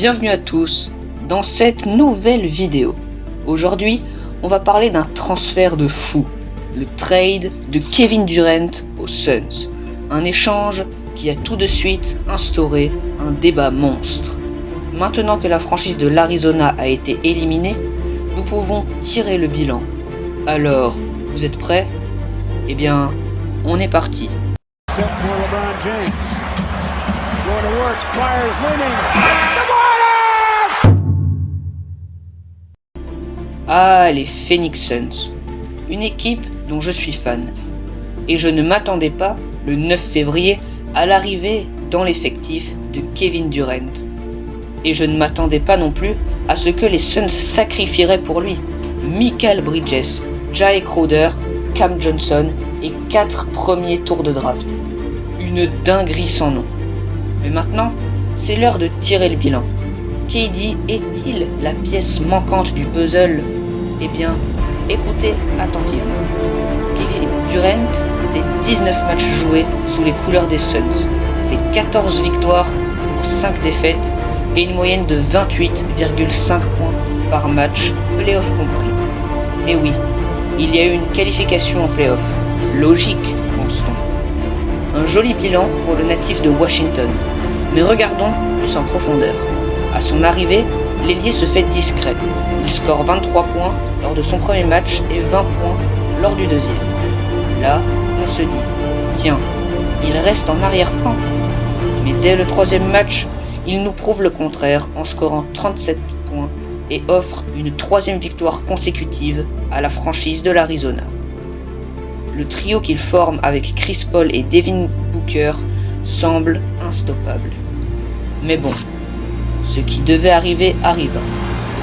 Bienvenue à tous dans cette nouvelle vidéo. Aujourd'hui, on va parler d'un transfert de fou, le trade de Kevin Durant aux Suns. Un échange qui a tout de suite instauré un débat monstre. Maintenant que la franchise de l'Arizona a été éliminée, nous pouvons tirer le bilan. Alors, vous êtes prêts? Eh bien, on est parti. Ah, les Phoenix Suns, une équipe dont je suis fan. Et je ne m'attendais pas, le 9 février, à l'arrivée dans l'effectif de Kevin Durant. Et je ne m'attendais pas non plus à ce que les Suns sacrifieraient pour lui Mikal Bridges, Jae Crowder, Cam Johnson et 4 premiers tours de draft. Une dinguerie sans nom. Mais maintenant, c'est l'heure de tirer le bilan. KD est-il la pièce manquante du puzzle? Eh bien, écoutez attentivement. Kevin Durant, c'est 19 matchs joués sous les couleurs des Suns. C'est 14 victoires pour 5 défaites et une moyenne de 28,5 points par match, playoff compris. Et oui, il y a eu une qualification en playoff. Logique, pense-t-on. Un joli bilan pour le natif de Washington. Mais regardons plus en profondeur. À son arrivée, l'ailier se fait discret. Il score 23 points lors de son premier match et 20 points lors du deuxième. Là, on se dit, tiens, il reste en arrière-plan. Mais dès le troisième match, il nous prouve le contraire en scorant 37 points et offre une troisième victoire consécutive à la franchise de l'Arizona. Le trio qu'il forme avec Chris Paul et Devin Booker semble instoppable. Mais bon, ce qui devait arriver arriva.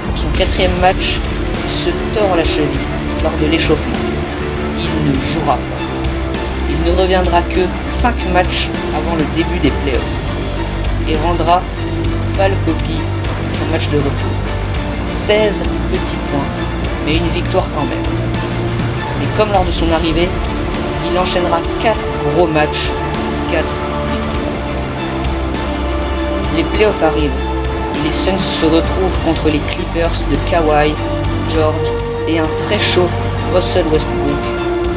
Pour son quatrième match, il se tord la cheville lors de l'échauffement. Il ne jouera pas. Il ne reviendra que 5 matchs avant le début des playoffs et rendra pâle copie de son match de retour. 16 petits points, mais une victoire quand même. Mais comme lors de son arrivée, il enchaînera 4 gros matchs, 4 victoires. Les playoffs arrivent et les Suns se retrouvent contre les Clippers de Kawhi, George et un très chaud Russell Westbrook,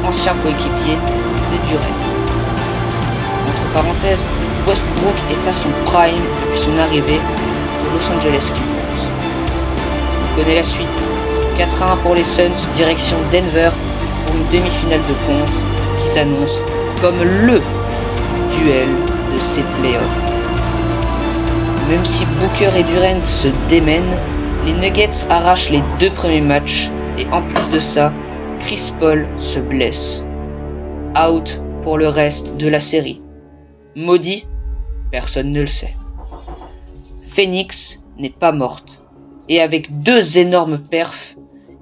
ancien coéquipier de Durant. Entre parenthèses, Westbrook est à son prime depuis son arrivée aux Los Angeles Clippers. On connaît la suite. 4-1 pour les Suns, direction Denver pour une demi-finale de conf qui s'annonce comme le duel de ces playoffs. Même si Booker et Durant se démènent, les Nuggets arrachent les 2 premiers matchs et en plus de ça, Chris Paul se blesse. Out pour le reste de la série. Maudit, personne ne le sait. Phoenix n'est pas morte et avec 2 énormes perfs,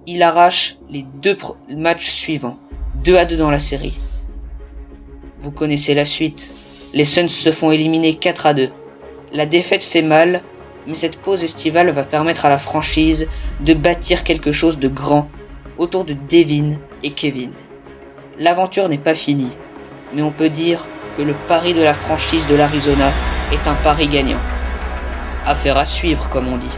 il arrache les 2 matchs suivants, 2-2 dans la série. Vous connaissez la suite. Les Suns se font éliminer 4-2. La défaite fait mal, mais cette pause estivale va permettre à la franchise de bâtir quelque chose de grand autour de Devin et Kevin. L'aventure n'est pas finie, mais on peut dire que le pari de la franchise de l'Arizona est un pari gagnant. Affaire à suivre, comme on dit.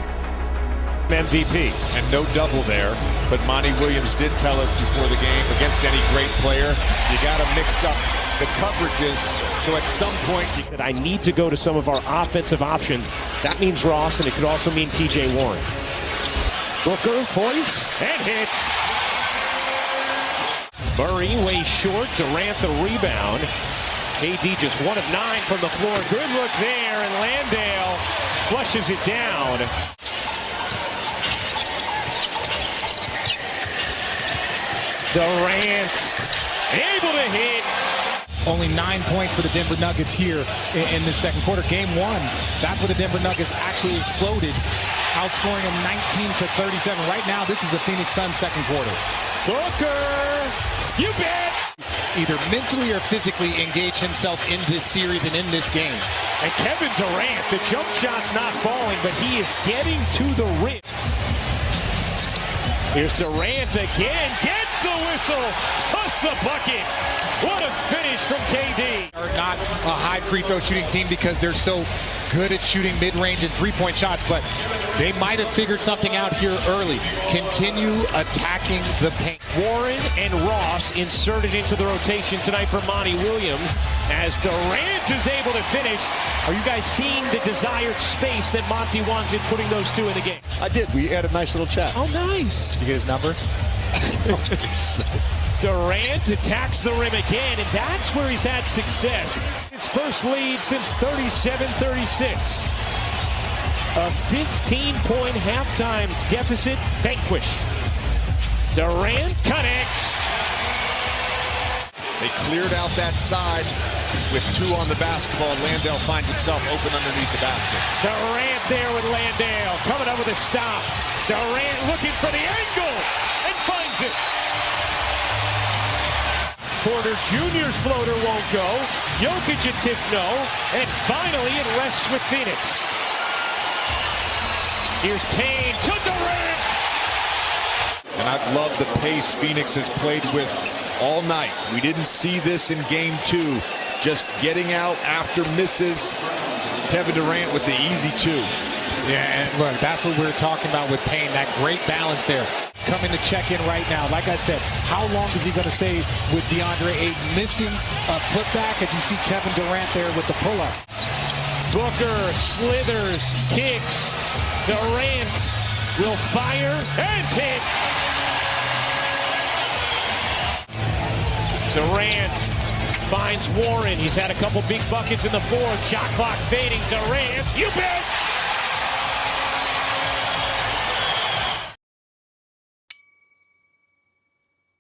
MVP and no double there, but Monty Williams did tell us before the game, against any great player, you got to mix up the coverages. So at some point, I need to go to some of our offensive options. That means Ross, and it could also mean TJ Warren. Booker, poise, and hits. Murray way short, Durant the rebound. AD just 1 of 9 from the floor. Good look there, and Landale flushes it down. Durant able to hit. Only 9 points for the Denver Nuggets here in this second quarter. Game 1, that's where the Denver Nuggets actually exploded, outscoring them 19-37. Right now, this is the Phoenix Suns second quarter. Booker, you bet. Either mentally or physically engage himself in this series and in this game. And Kevin Durant, the jump shot's not falling, but he is getting to the rim. Here's Durant again, gets the whistle, plus the bucket. What a finish from KD. Are not a high free throw shooting team because they're so good at shooting mid-range and three-point shots, but they might have figured something out here early. Continue attacking the paint. Warren and Ross inserted into the rotation tonight for Monty Williams as Durant is able to finish. Are you guys seeing the desired space that Monty wanted putting those two in the game? I did. We had a nice little chat. Oh, nice. Did you get his number? Durant attacks the rim again, and that's where he's had success. His first lead since 37-36. A 15-point halftime deficit vanquished. Durant connects. They cleared out that side with 2 on the basketball. Landale finds himself open underneath the basket. Durant there with Landale, coming up with a stop. Durant looking for the angle, and finds it. Porter Jr.'s floater won't go. Jokic a tip no. And finally it rests with Phoenix. Here's Payne to Durant. And I've loved the pace Phoenix has played with all night. We didn't see this in game 2. Just getting out after misses. Kevin Durant with the easy 2. Yeah, and look, that's what we're talking about with Payne, that great balance there. Coming to check in right now. Like I said, how long is he going to stay with DeAndre Ayton? Missing a putback as you see Kevin Durant there with the pull-up. Booker slithers, kicks. Durant will fire and hit. Durant finds Warren. He's had a couple big buckets in the fourth. Shot clock fading. Durant, you bet.